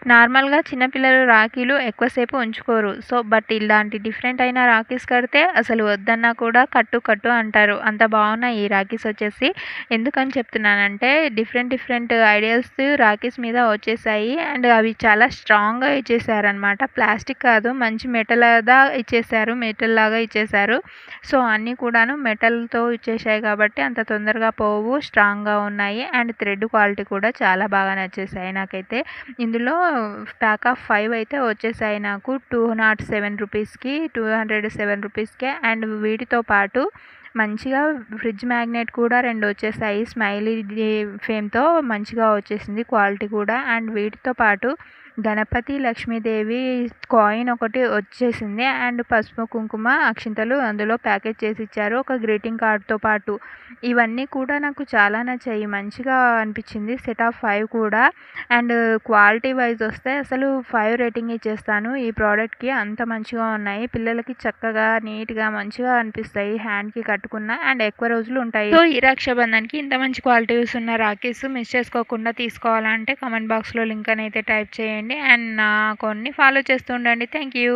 నార్మల్‌గా చిన్న పిల్లలు రాఖీలు ఎక్కువసేపు ఉంచుకోరు. బట్ ఇలాంటి డిఫరెంట్ అయిన రాఖీస్ కడితే అసలు వద్దన్నా కూడా కట్టు కట్టు అంటారు. అంత బాగున్నాయి ఈ రాఖీస్ వచ్చేసి. ఎందుకని చెప్తున్నానంటే డిఫరెంట్ ఐడియాస్ రాఖీస్ మీద వచ్చేసాయి. అండ్ అవి చాలా స్ట్రాంగ్‌గా ఇచ్చేసారనమాట. ప్లాస్టిక్ కాదు, మంచి మెటల్ లాగా ఇచ్చేసారు. అన్నీ కూడాను మెటల్‌తో ఇచ్చేసాయి కాబట్టి అంత తొందరగా పోవు. స్ట్రాంగ్‌గా ఉన్నాయి. అండ్ థ్రెడ్ క్వాలిటీ కూడా చాలా బాగా నచ్చేసాయి నాకైతే. ఇందులో ప్యాక్ ఆఫ్ 5 అయితే వచ్చేసాయి నాకు 207 రూపీస్‌కి, 207 రూపీస్‌కే. అండ్ వీటితో పాటు మంచిగా ఫ్రిడ్జ్ మ్యాగ్నెట్ కూడా 2 వచ్చేసాయి. స్మైలీ ఫేమ్‌తో మంచిగా వచ్చేసింది క్వాలిటీ కూడా. అండ్ వీటితో పాటు గణపతి, లక్ష్మీదేవి కాయిన్ ఒకటి వచ్చేసింది. అండ్ పసుపు, కుంకుమ, అక్షింతలు అందులో ప్యాకేజ్ చేసి ఇచ్చారు. ఒక గ్రీటింగ్ కార్డ్‌తో పాటు. ఇవన్నీ కూడా నాకు చాలా నచ్చాయి. మంచిగా అనిపించింది. సెట్ ఆఫ్ 5 కూడా. అండ్ క్వాలిటీ వైజ్ వస్తే అసలు 5 రేటింగ్ ఇచ్చేస్తాను ఈ ప్రోడక్ట్‌కి. అంత మంచిగా ఉన్నాయి. పిల్లలకి చక్కగా, నీట్‌గా, మంచిగా అనిపిస్తాయి హ్యాండ్‌కి కట్టుకున్న. అండ్ ఎక్కువ రోజులు ఉంటాయి. ఈ రక్షాబంధన్‌కి ఇంత మంచి క్వాలిటీస్ ఉన్న రాఖీస్ మిస్ చేసుకోకుండా తీసుకోవాలంటే కామెంట్ బాక్స్‌లో లింక్ అని అయితే టైప్ చేయండి. అండ్ నా అకౌంట్‌ని ఫాలో చేస్తూ ఉండండి. Thank you.